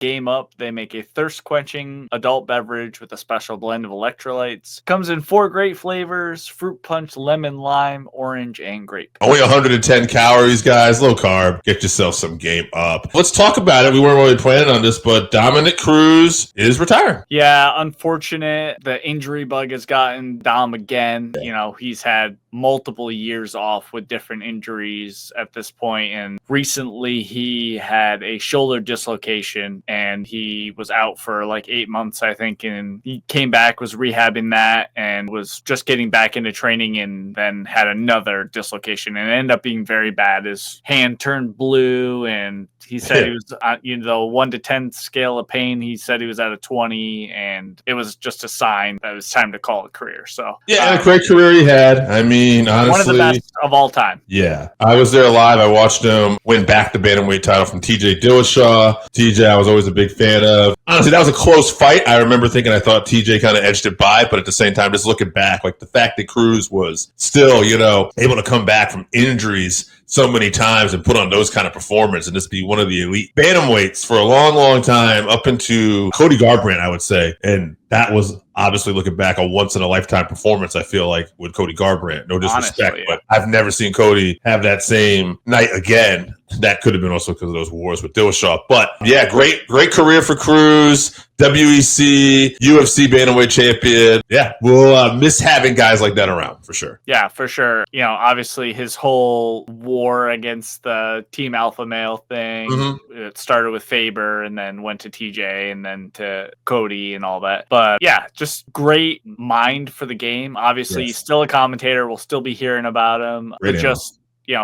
Game Up, they make a thirst-quenching adult beverage with a special blend of electrolytes. Comes in 4 great flavors: fruit punch, lemon, lime, orange, and grape. Only 110 calories, guys. Low carb. Get yourself some Game Up. Let's talk about it. We weren't really planning on this, but Dominic Cruz is retiring. Yeah, unfortunate. The injury bug has gotten Dom again. You know, he's had multiple years off with different injuries at this point, and recently he had a shoulder dislocation and he was out for like 8 months, I think, and he came back, was rehabbing that, and was just getting back into training, and then had another dislocation, and it ended up being very bad. His hand turned blue, and he said he was, 1 to 10 scale of pain. He said he was at a 20, and it was just a sign that it was time to call it a career. So yeah, a great career he had. I mean, honestly, one of the best of all time. Yeah, I was there live. I watched him win back the bantamweight title from TJ Dillashaw. TJ, I was always a big fan of. Honestly, that was a close fight. I remember thinking I thought TJ kind of edged it by, but at the same time, just looking back, like the fact that Cruz was still, able to come back from injuries so many times and put on those kind of performance and just be one of the elite bantamweights for a long, long time, up into Cody Garbrandt, I would say. And that was obviously, looking back, a once-in-a-lifetime performance, I feel like, with Cody Garbrandt. No disrespect, honestly, yeah. But I've never seen Cody have that same night again. That could have been also because of those wars with Dillashaw. But, yeah, great career for Cruz, WEC, UFC bantamweight champion. Yeah, we'll miss having guys like that around, for sure. Yeah, for sure. Obviously, his whole war against the Team Alpha Male thing, it started with Faber and then went to TJ and then to Cody and all that. But, yeah, just great mind for the game. Obviously, he's still a commentator. We'll still be hearing about him. But just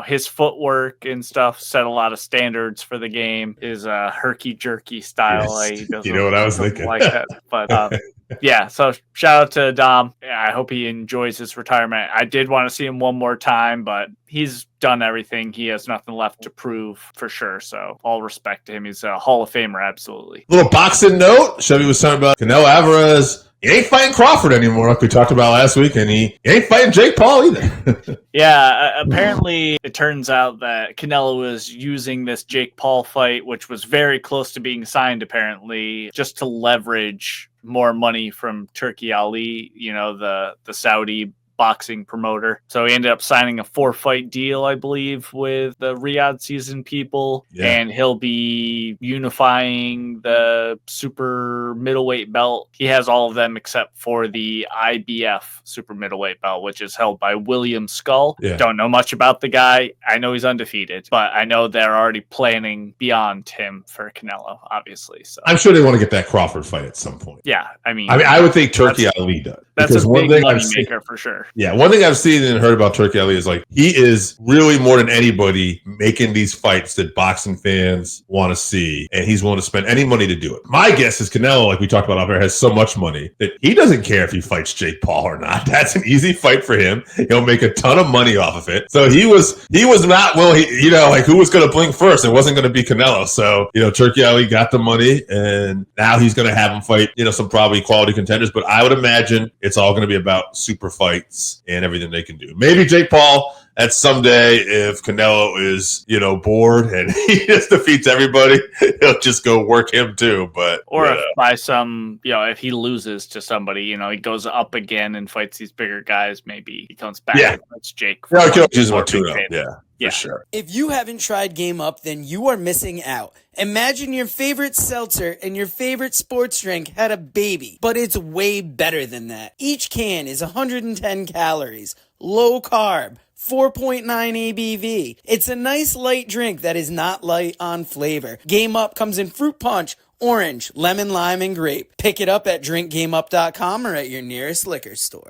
his footwork and stuff set a lot of standards for the game. His herky-jerky style. Yes. You know what I was thinking. Like that. But, yeah, so shout out to Dom. I hope he enjoys his retirement. I did want to see him one more time, but he's done everything. He has nothing left to prove, for sure. So all respect to him. He's a Hall of Famer, absolutely. Little boxing note. Chevy was talking about Canelo Alvarez. He ain't fighting Crawford anymore, like we talked about last week, and he ain't fighting Jake Paul either. Yeah, apparently it turns out that Canelo was using this Jake Paul fight, which was very close to being signed, apparently, just to leverage more money from Turki Ali, the Saudi boxing promoter. So he ended up signing a 4-fight deal, I believe, with the Riyadh season people. Yeah. And he'll be unifying the super middleweight belt. He has all of them except for the IBF super middleweight belt, which is held by William Skull. Yeah. Don't know much about the guy. I know he's undefeated, but I know they're already planning beyond him for Canelo, obviously. So I'm sure they want to get that Crawford fight at some point. Yeah, I mean, I would think Turki Ali does. That's a big money maker for sure. Yeah, one thing I've seen and heard about Turki Ali is, like, he is really, more than anybody, making these fights that boxing fans want to see, and he's willing to spend any money to do it. My guess is Canelo, like we talked about off air, has so much money that he doesn't care if he fights Jake Paul or not. That's an easy fight for him. He'll make a ton of money off of it. So he was not willing, who was going to blink first? It wasn't going to be Canelo. So, Turki Ali got the money, and now he's going to have him fight, some probably quality contenders. But I would imagine it's all going to be about super fights and everything they can do. Maybe Jake Paul at someday, if Canelo is, bored and he just defeats everybody, he'll just go work him too. But if by some, if he loses to somebody, he goes up again and fights these bigger guys, maybe he comes back and fights Jake. Yeah, he use more tune-up. Yeah, for sure. If you haven't tried Game Up, then you are missing out. Imagine your favorite seltzer and your favorite sports drink had a baby, but it's way better than that. Each can is 110 calories, low carb, 4.9 ABV. It's a nice light drink that is not light on flavor. Game Up comes in fruit punch, orange, lemon, lime, and grape. Pick it up at drinkgameup.com or at your nearest liquor store.